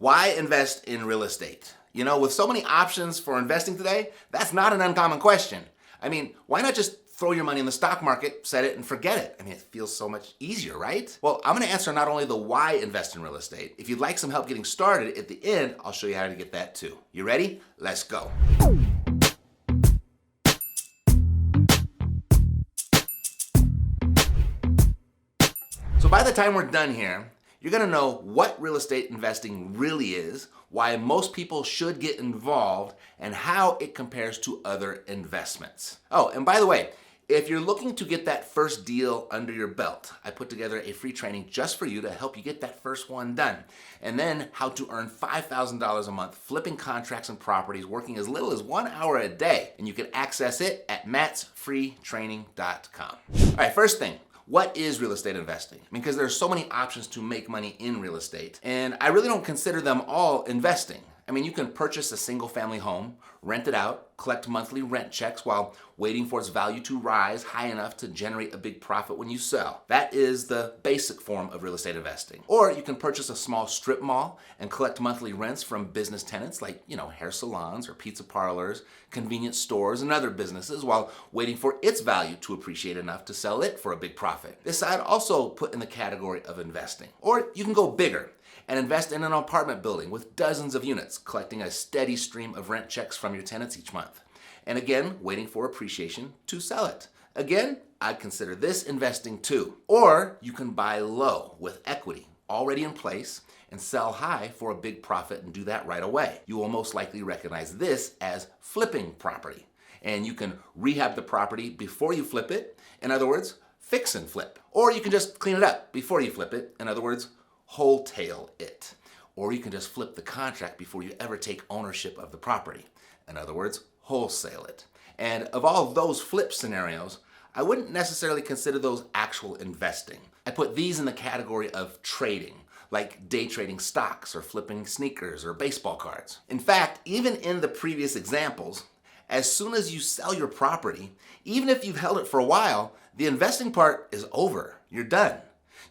Why invest in real estate? You know, with so many options for investing today, that's not an uncommon question. I mean, why not just throw your money in the stock market, set it, and forget it? I mean, it feels so much easier, right? Well, I'm gonna answer not only the why invest in real estate. If you'd like some help getting started, at the end, I'll show you how to get that too. You ready? Let's go. So by the time we're done here, you're gonna know what real estate investing really is, why most people should get involved, and how it compares to other investments. Oh, and by the way, if you're looking to get that first deal under your belt, I put together a free training just for you to help you get that first one done. And then how to earn $5,000 a month flipping contracts and properties working as little as 1 hour a day. And you can access it at mattsfreetraining.com. All right, first thing. What is real estate investing? Because there's so many options to make money in real estate, and I really don't consider them all investing. I mean, you can purchase a single family home, rent it out, collect monthly rent checks while waiting for its value to rise high enough to generate a big profit when you sell. That is the basic form of real estate investing. Or you can purchase a small strip mall and collect monthly rents from business tenants like, hair salons or pizza parlors, convenience stores, and other businesses while waiting for its value to appreciate enough to sell it for a big profit. This I'd also put in the category of investing. Or you can go bigger and invest in an apartment building with dozens of units, collecting a steady stream of rent checks from your tenants each month. And again, waiting for appreciation to sell it. Again, I'd consider this investing too. Or you can buy low with equity already in place and sell high for a big profit and do that right away. You will most likely recognize this as flipping property. And you can rehab the property before you flip it. In other words, fix and flip. Or you can just clean it up before you flip it. In other words, wholesale it. Or you can just flip the contract before you ever take ownership of the property. In other words, wholesale it. And of all those flip scenarios, I wouldn't necessarily consider those actual investing. I put these in the category of trading, like day trading stocks or flipping sneakers or baseball cards. In fact, even in the previous examples, as soon as you sell your property, even if you've held it for a while, the investing part is over. You're done.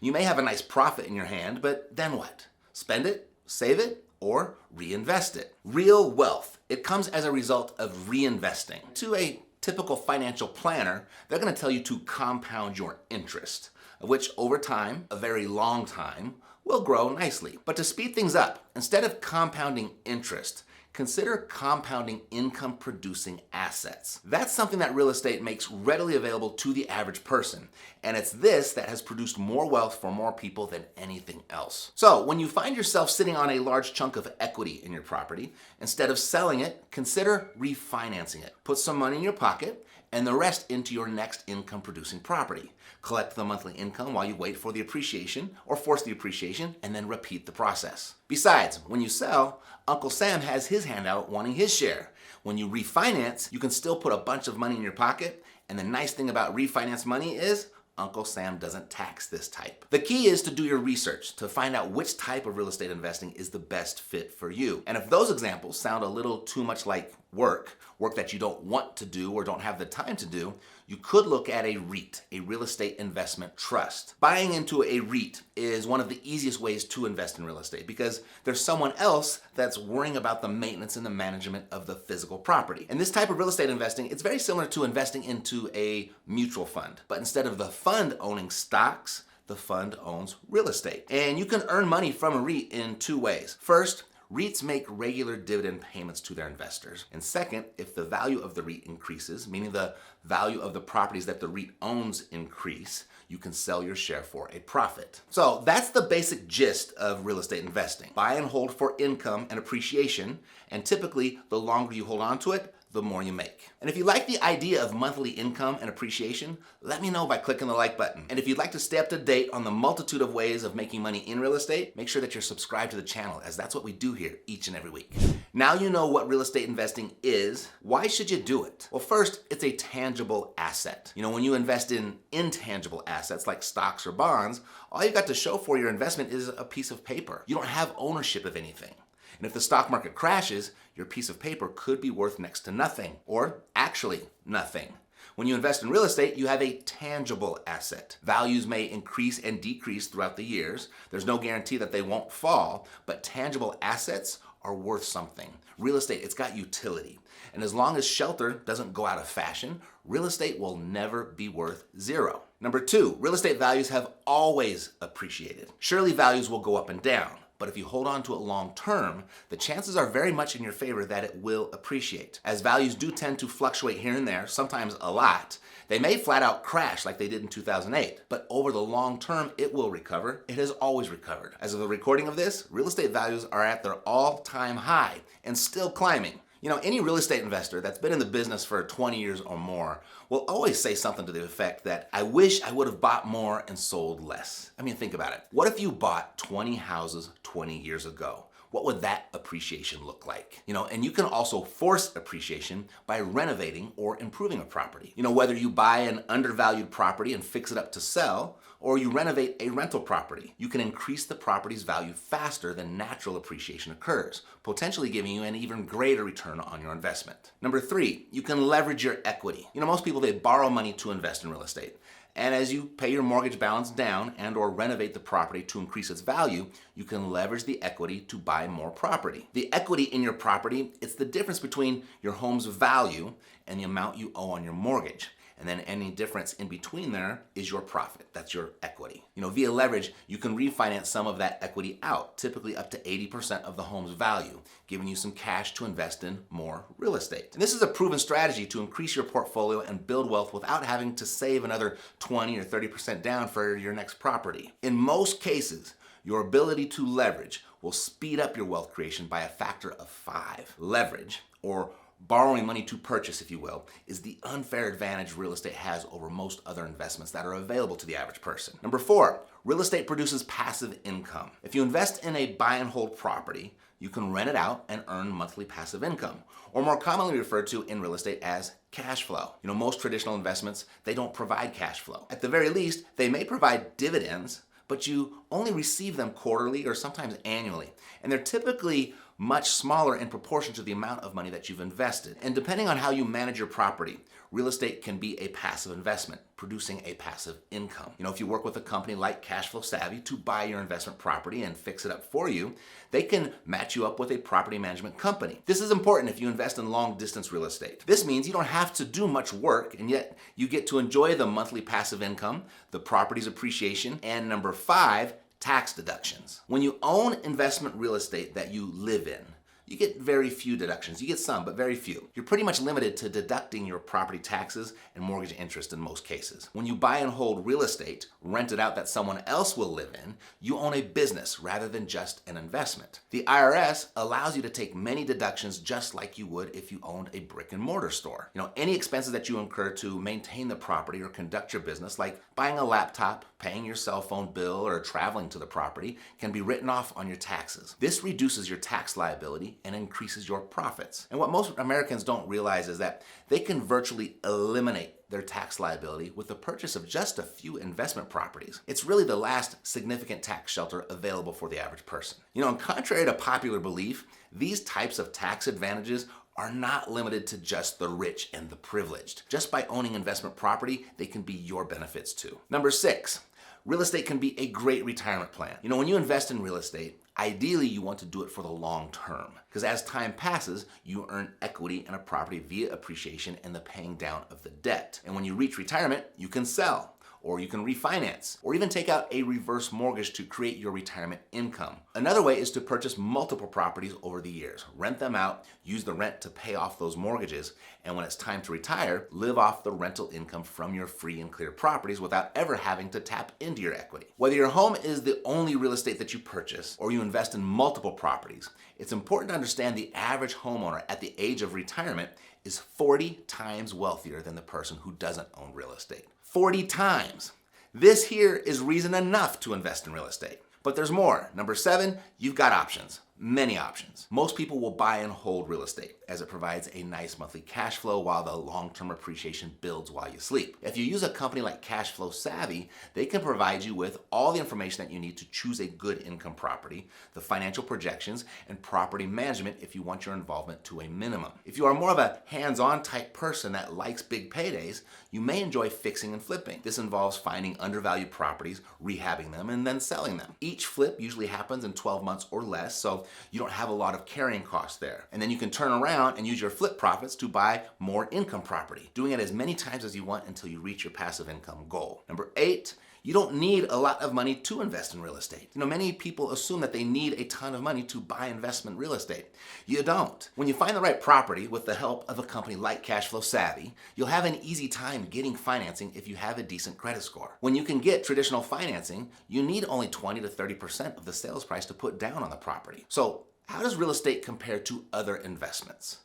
You may have a nice profit in your hand, but then what? Spend it, save it, or reinvest it. Real wealth, it comes as a result of reinvesting. To a typical financial planner, they're gonna tell you to compound your interest, which over time, a very long time, will grow nicely. But to speed things up, instead of compounding interest, consider compounding income-producing assets. That's something that real estate makes readily available to the average person, and it's this that has produced more wealth for more people than anything else. So when you find yourself sitting on a large chunk of equity in your property, instead of selling it, consider refinancing it. Put some money in your pocket and the rest into your next income-producing property. Collect the monthly income while you wait for the appreciation or force the appreciation and then repeat the process. Besides, when you sell, Uncle Sam has his hand out wanting his share. When you refinance, you can still put a bunch of money in your pocket, and the nice thing about refinance money is Uncle Sam doesn't tax this type. The key is to do your research to find out which type of real estate investing is the best fit for you. And if those examples sound a little too much like work that you don't want to do or don't have the time to do, you could look at a REIT, a real estate investment trust. Buying into a REIT is one of the easiest ways to invest in real estate because there's someone else that's worrying about the maintenance and the management of the physical property. And this type of real estate investing, it's very similar to investing into a mutual fund. But instead of the fund owning stocks, the fund owns real estate. And you can earn money from a REIT in two ways. First, REITs make regular dividend payments to their investors. And second, if the value of the REIT increases, meaning the value of the properties that the REIT owns increase, you can sell your share for a profit. So that's the basic gist of real estate investing. Buy and hold for income and appreciation, and typically the longer you hold on to it, the more you make. And if you like the idea of monthly income and appreciation, let me know by clicking the like button. And if you'd like to stay up to date on the multitude of ways of making money in real estate, make sure that you're subscribed to the channel, as that's what we do here each and every week. Now you know what real estate investing is. Why should you do it? Well, first, it's a tangible asset. When you invest in intangible assets like stocks or bonds, all you got to show for your investment is a piece of paper. You don't have ownership of anything. And if the stock market crashes, your piece of paper could be worth next to nothing, or actually nothing. When you invest in real estate, you have a tangible asset. Values may increase and decrease throughout the years. There's no guarantee that they won't fall, but tangible assets are worth something. Real estate, it's got utility. And as long as shelter doesn't go out of fashion, real estate will never be worth zero. Number 2, real estate values have always appreciated. Surely values will go up and down, but if you hold on to it long term, the chances are very much in your favor that it will appreciate. As values do tend to fluctuate here and there, sometimes a lot, they may flat out crash like they did in 2008, but over the long term, it will recover. It has always recovered. As of the recording of this, real estate values are at their all-time high and still climbing. You know, any real estate investor that's been in the business for 20 years or more will always say something to the effect that, I wish I would have bought more and sold less. I mean, think about it. What if you bought 20 houses 20 years ago? What would that appreciation look like? You know, and you can also force appreciation by renovating or improving a property. You know, whether you buy an undervalued property and fix it up to sell, or you renovate a rental property, you can increase the property's value faster than natural appreciation occurs, potentially giving you an even greater return on your investment. Number 3, you can leverage your equity. You know, most people, they borrow money to invest in real estate. And as you pay your mortgage balance down and or renovate the property to increase its value, you can leverage the equity to buy more property. The equity in your property, it's the difference between your home's value and the amount you owe on your mortgage. And then any difference in between there is your profit. That's your equity. You know, via leverage, you can refinance some of that equity out, typically up to 80% of the home's value, giving you some cash to invest in more real estate. And this is a proven strategy to increase your portfolio and build wealth without having to save another 20 or 30% down for your next property. In most cases, your ability to leverage will speed up your wealth creation by a factor of 5. Leverage, or borrowing money to purchase, if you will, is the unfair advantage real estate has over most other investments that are available to the average person. Number 4, real estate produces passive income. If you invest in a buy and hold property, you can rent it out and earn monthly passive income, or more commonly referred to in real estate as cash flow. You know, most traditional investments, they don't provide cash flow. At the very least, they may provide dividends, but you only receive them quarterly or sometimes annually. And they're typically much smaller in proportion to the amount of money that you've invested. And depending on how you manage your property, real estate can be a passive investment, producing a passive income. You know, if you work with a company like Cashflow Savvy to buy your investment property and fix it up for you, they can match you up with a property management company. This is important if you invest in long distance real estate. This means you don't have to do much work, and yet you get to enjoy the monthly passive income, the property's appreciation, and number 5, tax deductions. When you own investment real estate that you live in, you get very few deductions. You get some, but very few. You're pretty much limited to deducting your property taxes and mortgage interest in most cases. When you buy and hold real estate, rent it out that someone else will live in, you own a business rather than just an investment. The IRS allows you to take many deductions just like you would if you owned a brick and mortar store. You know, any expenses that you incur to maintain the property or conduct your business, like buying a laptop, paying your cell phone bill, or traveling to the property, can be written off on your taxes. This reduces your tax liability and increases your profits. And what most Americans don't realize is that they can virtually eliminate their tax liability with the purchase of just a few investment properties. It's really the last significant tax shelter available for the average person. You know, and contrary to popular belief, these types of tax advantages are not limited to just the rich and the privileged. Just by owning investment property, they can be your benefits too. Number 6, real estate can be a great retirement plan. You know, when you invest in real estate, ideally you want to do it for the long term, because as time passes, you earn equity in a property via appreciation and the paying down of the debt. And when you reach retirement, you can sell, or you can refinance, or even take out a reverse mortgage to create your retirement income. Another way is to purchase multiple properties over the years, rent them out, use the rent to pay off those mortgages, and when it's time to retire, live off the rental income from your free and clear properties without ever having to tap into your equity. Whether your home is the only real estate that you purchase or you invest in multiple properties, it's important to understand the average homeowner at the age of retirement is 40 times wealthier than the person who doesn't own real estate. 40 times. This here is reason enough to invest in real estate. But there's more. Number 7, you've got options. many options. Most people will buy and hold real estate as it provides a nice monthly cash flow while the long-term appreciation builds while you sleep. If you use a company like Cashflow Savvy, they can provide you with all the information that you need to choose a good income property, the financial projections, and property management if you want your involvement to a minimum. If you are more of a hands-on type person that likes big paydays, you may enjoy fixing and flipping. This involves finding undervalued properties, rehabbing them, and then selling them. Each flip usually happens in 12 months or less, so you don't have a lot of carrying costs there. And then you can turn around and use your flip profits to buy more income property, doing it as many times as you want until you reach your passive income goal. Number 8, you don't need a lot of money to invest in real estate. Many people assume that they need a ton of money to buy investment real estate. You don't. When you find the right property with the help of a company like Cashflow Savvy, you'll have an easy time getting financing if you have a decent credit score. When you can get traditional financing, you need only 20 to 30% of the sales price to put down on the property. So how does real estate compare to other investments?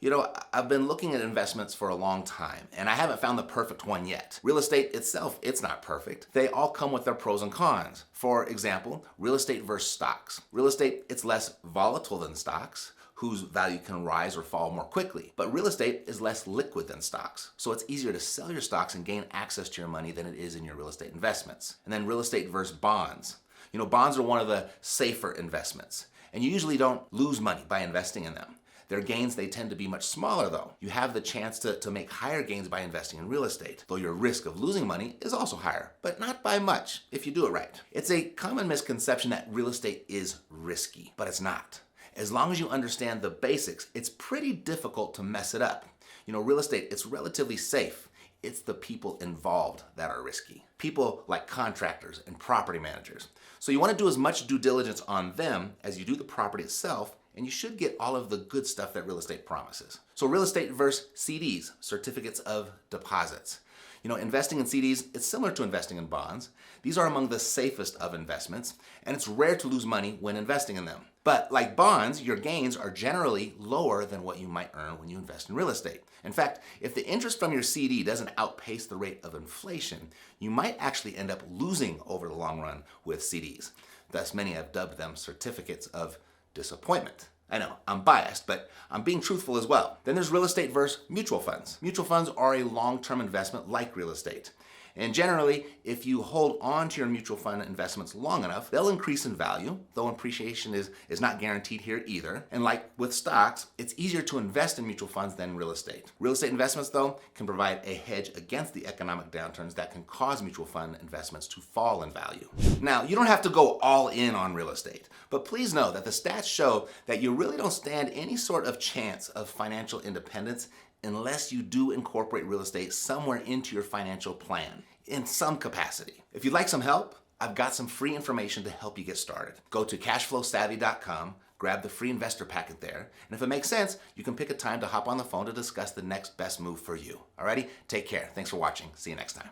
I've been looking at investments for a long time, and I haven't found the perfect one yet. Real estate itself, it's not perfect. They all come with their pros and cons. For example, real estate versus stocks. Real estate, it's less volatile than stocks, whose value can rise or fall more quickly. But real estate is less liquid than stocks, so it's easier to sell your stocks and gain access to your money than it is in your real estate investments. And then real estate versus bonds. Bonds are one of the safer investments, and you usually don't lose money by investing in them. Their gains, they tend to be much smaller though. You have the chance to make higher gains by investing in real estate, though your risk of losing money is also higher, but not by much if you do it right. It's a common misconception that real estate is risky, but it's not. As long as you understand the basics, it's pretty difficult to mess it up. Real estate, it's relatively safe. It's the people involved that are risky. People like contractors and property managers. So you want to do as much due diligence on them as you do the property itself, and you should get all of the good stuff that real estate promises. So real estate versus CDs, certificates of deposits. Investing in CDs, it's similar to investing in bonds. These are among the safest of investments, and it's rare to lose money when investing in them. But like bonds, your gains are generally lower than what you might earn when you invest in real estate. In fact, if the interest from your CD doesn't outpace the rate of inflation, you might actually end up losing over the long run with CDs. Thus, many have dubbed them certificates of disappointment. I know, I'm biased, but I'm being truthful as well. Then there's real estate versus mutual funds. Mutual funds are a long-term investment like real estate. And generally, if you hold on to your mutual fund investments long enough, they'll increase in value, though appreciation is not guaranteed here either. And like with stocks, it's easier to invest in mutual funds than real estate. Real estate investments, though, can provide a hedge against the economic downturns that can cause mutual fund investments to fall in value. Now, you don't have to go all in on real estate, but please know that the stats show that you really don't stand any sort of chance of financial independence unless you do incorporate real estate somewhere into your financial plan in some capacity. If you'd like some help, I've got some free information to help you get started. Go to cashflowsavvy.com, grab the free investor packet there, and if it makes sense, you can pick a time to hop on the phone to discuss the next best move for you. Alrighty? Take care. Thanks for watching. See you next time.